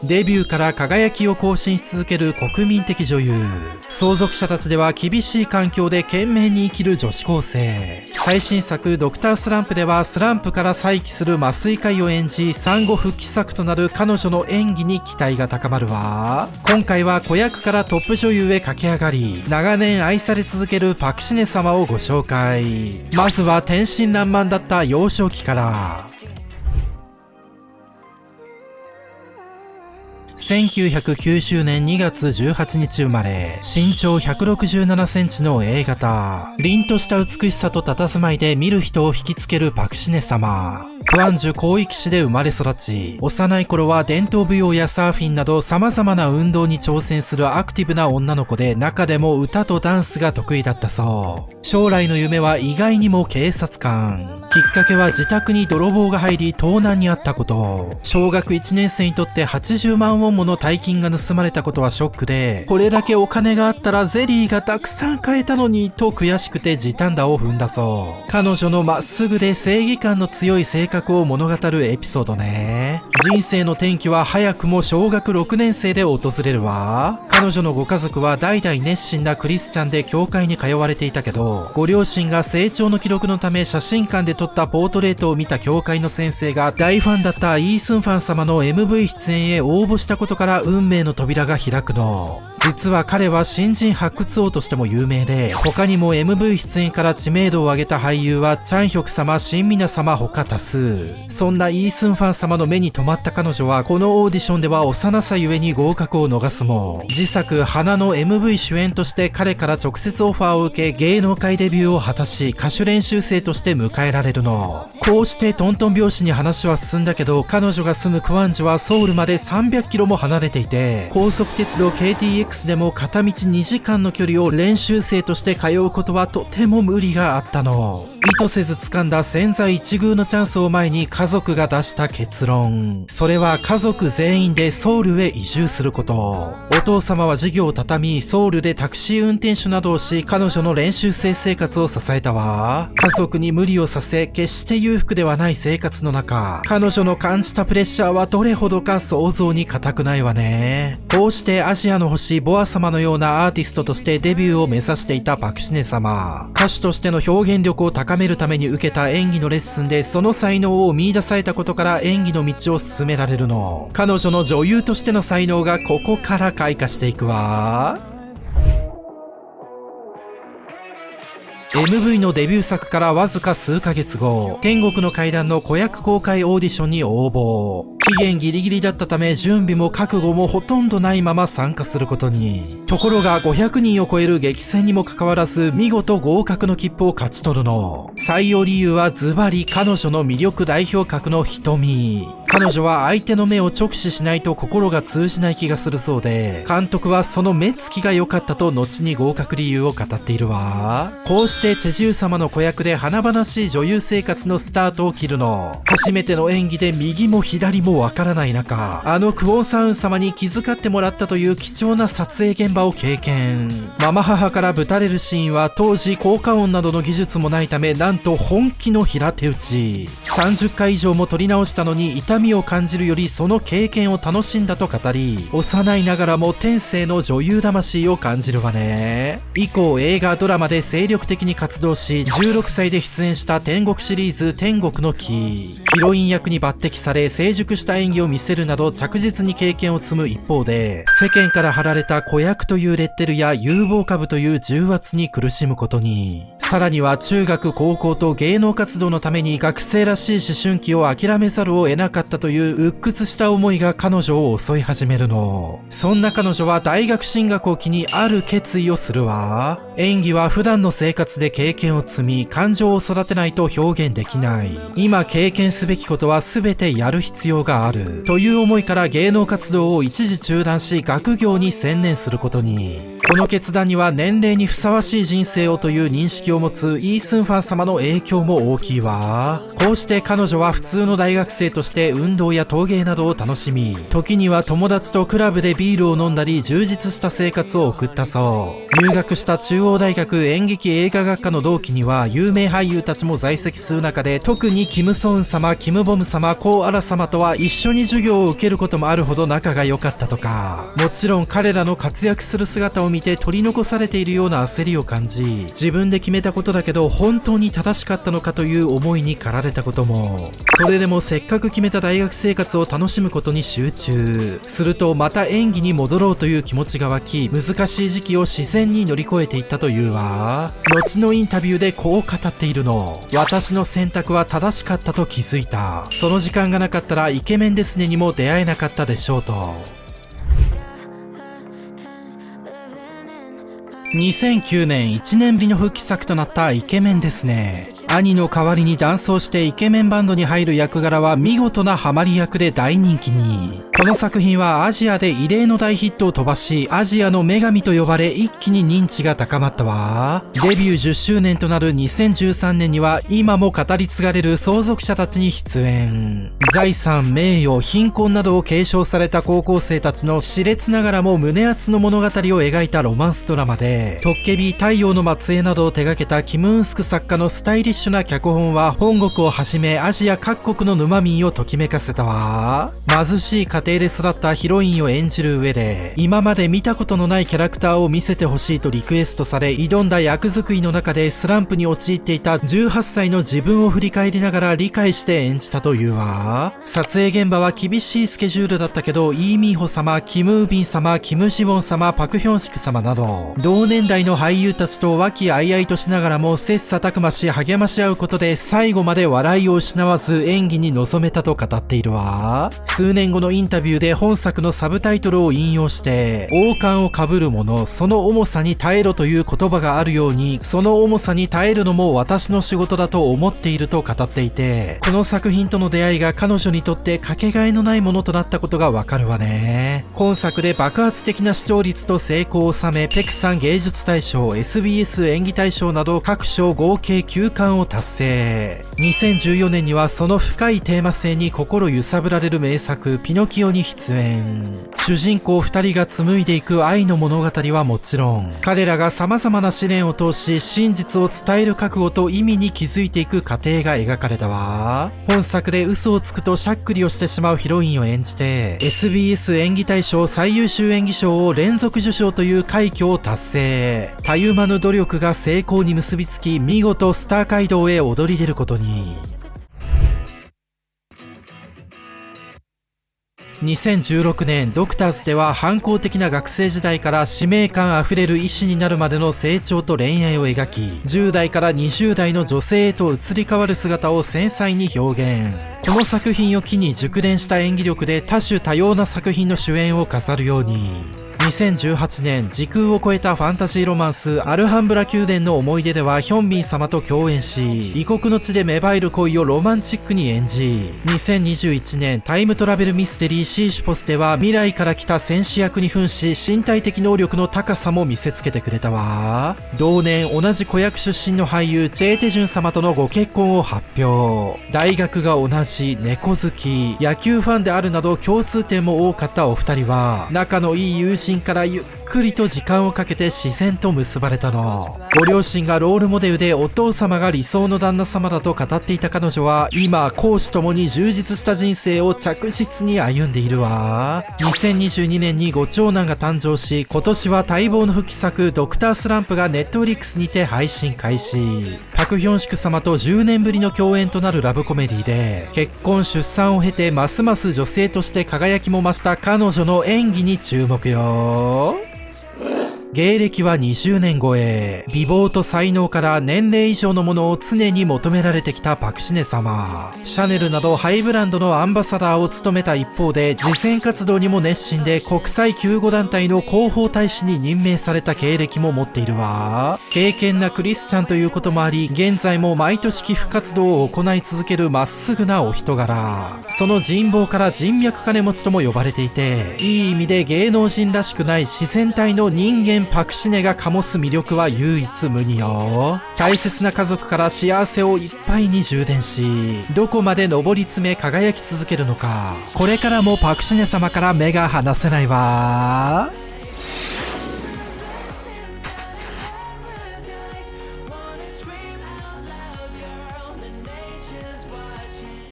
デビューから輝きを更新し続ける国民的女優。相続者たちでは厳しい環境で懸命に生きる女子高生。最新作ドクタースランプではスランプから再起する麻酔科医を演じ、産後復帰作となる彼女の演技に期待が高まるわ。今回は子役からトップ女優へ駆け上がり、長年愛され続けるパクシネ様をご紹介。まずは天真爛漫だった幼少期から。1990年2月18日生まれ、身長167センチの A 型。凛とした美しさと佇まいで見る人を引きつけるパクシネ様。クアンジュ広域市で生まれ育ち、幼い頃は伝統舞踊やサーフィンなど様々な運動に挑戦するアクティブな女の子で、中でも歌とダンスが得意だったそう。将来の夢は意外にも警察官。きっかけは自宅に泥棒が入り盗難にあったこと。小学1年生にとって80万ウォンもの大金が盗まれたことはショックで、これだけお金があったらゼリーがたくさん買えたのにと悔しくて時短打を踏んだそう。彼女のまっすぐで正義感の強い性格を物語るエピソードね。人生の転機は早くも小学6年生で訪れるわ。彼女のご家族は代々熱心なクリスチャンで教会に通われていたけど、ご両親が成長の記録のため写真館で撮ったポートレートを見た教会の先生が大ファンだったイースンファン様の MV 出演へ応募したことから運命の扉が開くの。実は彼は新人発掘王としても有名で、他にも MV 出演から知名度を上げた俳優はチャンヒョク様、シンミナ様他多数。そんなイースンファン様の目に留まった彼女は、このオーディションでは幼さゆえに合格を逃すも、自作花の MV 主演として彼から直接オファーを受け、芸能界デビューを果たし、歌手練習生として迎えられるの。こうしてトントン拍子に話は進んだけど、彼女が住むクワンジュはソウルまで300キロも離れていて、高速鉄道 KTXでも片道2時間の距離を練習生として通うことはとても無理があったの。意図せず掴んだ千載一遇のチャンスを前に家族が出した結論。それは家族全員でソウルへ移住すること。お父様は事業を畳み、ソウルでタクシー運転手などをし、彼女の練習生生活を支えたわ。家族に無理をさせ、決して裕福ではない生活の中、彼女の感じたプレッシャーはどれほどか想像に難くないわね。こうしてアジアの星ボア様のようなアーティストとしてデビューを目指していたパクシネ様。歌手としての表現力を高めるために受けた演技のレッスンでその才能を見出されたことから演技の道を進められるの。彼女の女優としての才能がここから開花していくわ。MV のデビュー作からわずか数ヶ月後、天国の階段の子役公開オーディションに応募。期限ギリギリだったため準備も覚悟もほとんどないまま参加することに。ところが500人を超える激戦にもかかわらず見事合格の切符を勝ち取るの。採用理由はズバリ彼女の魅力代表格の瞳。彼女は相手の目を直視しないと心が通じない気がするそうで、監督はその目つきが良かったと後に合格理由を語っているわ。こうしてチェジュ様の子役で華々しい女優生活のスタートを切るの。初めての演技で右も左もわからない中、あのクォンサウン様に気遣ってもらったという貴重な撮影現場を経験。ママ母からぶたれるシーンは当時効果音などの技術もないため、なんと本気の平手打ち。30回以上も撮り直したのに痛みを感じるよりその経験を楽しんだと語り、幼いながらも天性の女優魂を感じるわね。以降映画ドラマで精力的に活動し、16歳で出演した天国シリーズ天国の木。ヒロイン役に抜擢され成熟した演技を見せるなど着実に経験を積む一方で、世間から貼られた子役というレッテルや有望株という重圧に苦しむことに。さらには中学高校と芸能活動のために学生らしい思春期を諦めざるを得なかったという鬱屈した思いが彼女を襲い始めるの。そんな彼女は大学進学を機にある決意をするわ。演技は普段の生活で経験を積み、感情を育てないと表現できない。今経験すべきことは全てやる必要がある。という思いから芸能活動を一時中断し学業に専念することに。この決断には年齢にふさわしい人生をという認識を持つイースンファン様の影響も大きいわ。こうして彼女は普通の大学生として運動や陶芸などを楽しみ、時には友達とクラブでビールを飲んだり充実した生活を送ったそう。入学した中央大学演劇映画学科の同期には有名俳優たちも在籍する中で、特にキム・ソン様、キム・ボム様、コウ・アラ様とは一緒に授業を受けることもあるほど仲が良かったとか。もちろん彼らの活躍する姿を見て取り残されているような焦りを感じ、自分で決めたことだけど本当に正しかったのかという思いに駆られたことも。それでもせっかく決めた大学生活を楽しむことに集中すると、また演技に戻ろうという気持ちが湧き、難しい時期を自然に乗り越えていったというわ。後のインタビューでこう語っているの。私の選択は正しかったと気づいた。その時間がなかったらイケメンですねにも出会えなかったでしょうと。2009年1年ぶりの復帰作となったイケメンですね。兄の代わりにダンスをしてイケメンバンドに入る役柄は見事なハマり役で大人気に。この作品はアジアで異例の大ヒットを飛ばし、アジアの女神と呼ばれ一気に認知が高まったわ。デビュー10周年となる2013年には今も語り継がれる相続者たちに出演。財産、名誉、貧困などを継承された高校生たちの熾烈ながらも胸熱の物語を描いたロマンスドラマで、トッケビ、太陽の末裔などを手掛けたキム・ウンスク作家のスタイリッシュな脚本は本国をはじめアジア各国の沼民をときめかせたわ。貧しい家庭で育ったヒロインを演じる上で、今まで見たことのないキャラクターを見せてほしいとリクエストされ、挑んだ役作りの中でスランプに陥っていた18歳の自分を振り返りながら理解して演じたというわ。撮影現場は厳しいスケジュールだったけど、イーミーホ様、キム・ウビン様、キム・シボン様、パク・ヒョンシク様など同年代の俳優たちと和気あいあいとしながらも切磋琢磨し励まし合うことで、最後まで笑いを失わず演技に臨めたと語っているわ。数年後のインタビューで本作のサブタイトルを引用して、王冠をかぶる者、その重さに耐えろという言葉があるように、その重さに耐えるのも私の仕事だと思っていると語っていて、この作品との出会いが彼女にとってかけがえのないものとなったことがわかるわね。今作で爆発的な視聴率と成功を収め、ペクサン芸術大賞、SBS 演技大賞など各賞合計9冠を達成。2014年にはその深いテーマ性に心揺さぶられる名作ピノキオに出演。主人公2人が紡いでいく愛の物語はもちろん、彼らが様々な試練を通し真実を伝える覚悟と意味に気づいていく過程が描かれたわ。本作で嘘をつくとしゃっくりをしてしまうヒロインを演じて SBS 演技大賞最優秀演技賞を連続受賞という快挙を達成。たゆまぬ努力が成功に結びつき、見事スター街道へ躍り出ることに。2016年ドクターズでは反抗的な学生時代から使命感あふれる医師になるまでの成長と恋愛を描き、10代から20代の女性へと移り変わる姿を繊細に表現。この作品を機に熟練した演技力で多種多様な作品の主演を飾るように。2018年、時空を超えたファンタジーロマンスアルハンブラ宮殿の思い出ではヒョンビン様と共演し、異国の地で芽生える恋をロマンチックに演じ、2021年タイムトラベルミステリーシーシュポスでは未来から来た戦士役に扮し、身体的能力の高さも見せつけてくれたわ。同年、同じ子役出身の俳優チェーテジュン様とのご結婚を発表。大学が同じ、猫好き、野球ファンであるなど共通点も多かったお二人は、仲のいい友人からゆっくりと時間をかけて自然と結ばれたの。ご両親がロールモデルでお父様が理想の旦那様だと語っていた彼女は、今公私ともに充実した人生を着実に歩んでいるわ。2022年にご長男が誕生し、今年は待望の復帰作ドクタースランプがネットフリックスにて配信開始。パクヒョンシク様と10年ぶりの共演となるラブコメディで、結婚出産を経てますます女性として輝きも増した彼女の演技に注目よ。芸歴は20年超え、美貌と才能から年齢以上のものを常に求められてきたパクシネ様。シャネルなどハイブランドのアンバサダーを務めた一方で、慈善活動にも熱心で国際救護団体の広報大使に任命された経歴も持っているわ。敬虔なクリスチャンということもあり、現在も毎年寄付活動を行い続けるまっすぐなお人柄。その人望から人脈金持ちとも呼ばれていて、いい意味で芸能人らしくない自然体の人間然パクシネが醸す魅力は唯一無二よ。大切な家族から幸せをいっぱいに充電し、どこまで上り詰め輝き続けるのか、これからもパクシネ様から目が離せないわ。